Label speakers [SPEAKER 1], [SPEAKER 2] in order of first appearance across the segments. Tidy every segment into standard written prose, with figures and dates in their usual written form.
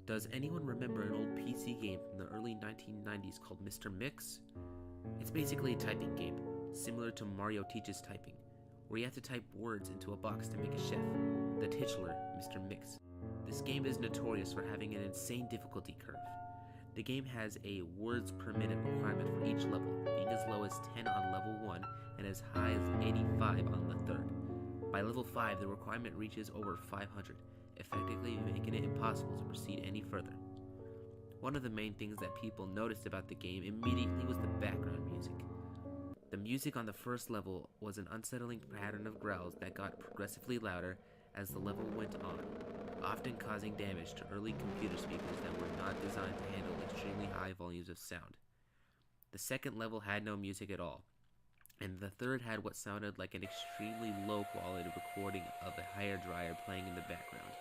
[SPEAKER 1] Does anyone remember an old PC game from the early 1990s called Mr. Mix? It's basically a typing game, similar to Mario Teaches Typing, where you have to type words into a box to make a chef, the titular Mr. Mix. This game is notorious for having an insane difficulty curve. The game has a words per minute requirement for each level, being as low as 10 on level 1 and as high as 85 on the third. By level 5, the requirement reaches over 500, effectively making it impossible to proceed any further. One of the main things that people noticed about the game immediately was the background music. The music on the first level was an unsettling pattern of growls that got progressively louder as the level went on, often causing damage to early computer speakers that were not designed to handle extremely high volumes of sound. The second level had no music at all, and the third had what sounded like an extremely low quality recording of a hair dryer playing in the background.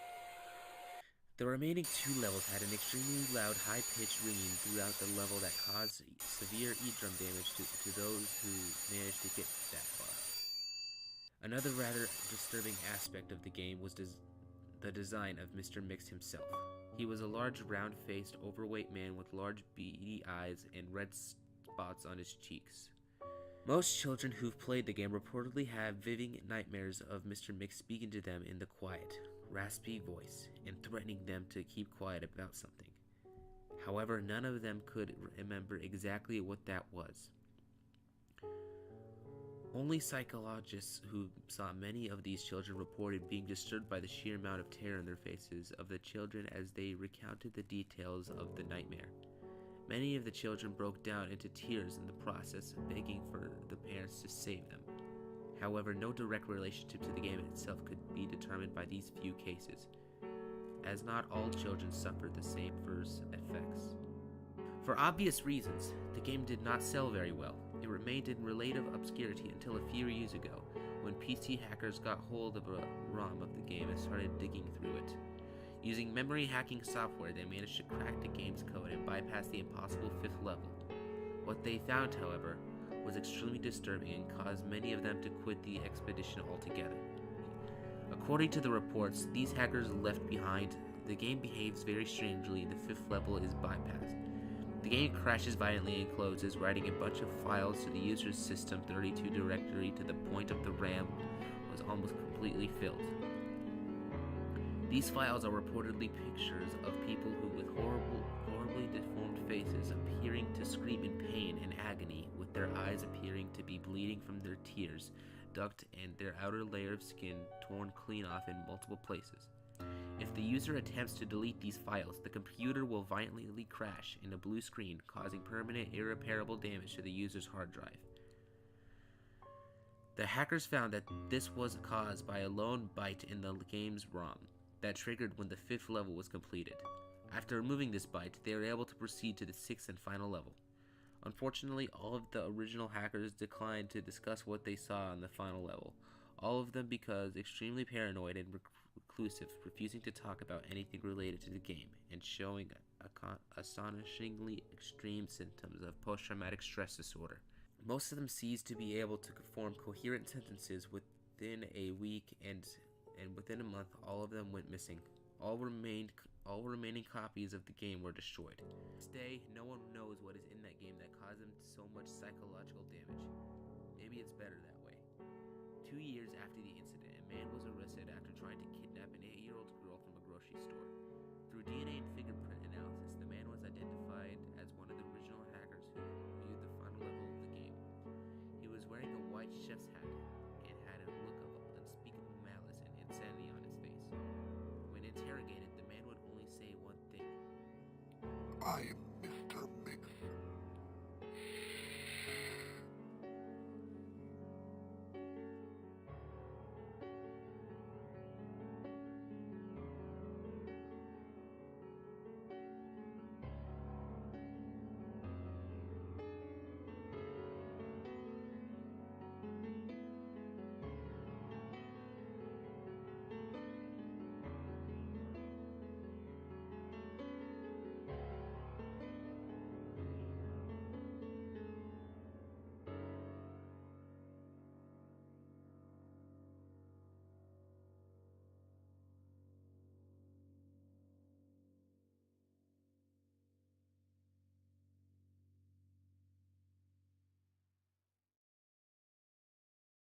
[SPEAKER 1] The remaining two levels had an extremely loud, high-pitched ringing throughout the level that caused severe eardrum damage to those who managed to get that far. Another rather disturbing aspect of the game was the design of Mr. Mix himself. He was a large, round-faced, overweight man with large, beady eyes and red spots on his cheeks. Most children who've played the game reportedly have vivid nightmares of Mr. Mix speaking to them in the quiet, raspy voice and threatening them to keep quiet about something. However, none of them could remember exactly what that was. Only psychologists who saw many of these children reported being disturbed by the sheer amount of terror in their faces of the children as they recounted the details of the nightmare. Many of the children broke down into tears in the process, begging for the parents to save them. However, no direct relationship to the game itself could be determined by these few cases, as not all children suffered the same adverse effects. For obvious reasons, the game did not sell very well. It remained in relative obscurity until a few years ago, when PC hackers got hold of a ROM of the game and started digging through it. Using memory hacking software, they managed to crack the game's code and bypass the impossible 5th level. What they found, however, was extremely disturbing and caused many of them to quit the expedition altogether. According to the reports these hackers left behind, the game behaves very strangely and the 5th level is bypassed. The game crashes violently and closes, writing a bunch of files to the user's System32 directory to the point of the RAM was almost completely filled. These files are reportedly pictures of people who, with horribly deformed faces, appearing to scream in pain and agony, with their eyes appearing to be bleeding from their tears, duct and their outer layer of skin torn clean off in multiple places. If the user attempts to delete these files, the computer will violently crash in a blue screen, causing permanent, irreparable damage to the user's hard drive. The hackers found that this was caused by a lone byte in the game's ROM that triggered when the 5th level was completed. After removing this byte, they were able to proceed to the 6th and final level. Unfortunately, all of the original hackers declined to discuss what they saw on the final level, all of them because extremely paranoid and reclusive, refusing to talk about anything related to the game, and showing astonishingly extreme symptoms of post-traumatic stress disorder. Most of them ceased to be able to form coherent sentences within a week, and within a month, all of them went missing. All remaining copies of the game were destroyed. To this day, no one knows what is in that game that caused them so much psychological damage. Maybe it's better that way. 2 years after the incident, a man was arrested after trying to kidnap an 8-year-old girl from a grocery store. Through DNA and fingerprint analysis, the man was identified as one of the original hackers who viewed the final level of the game. He was wearing a white chef's hat and had a look of unspeakable malice and insanity on his face. When interrogated, the man would only say one thing.
[SPEAKER 2] I am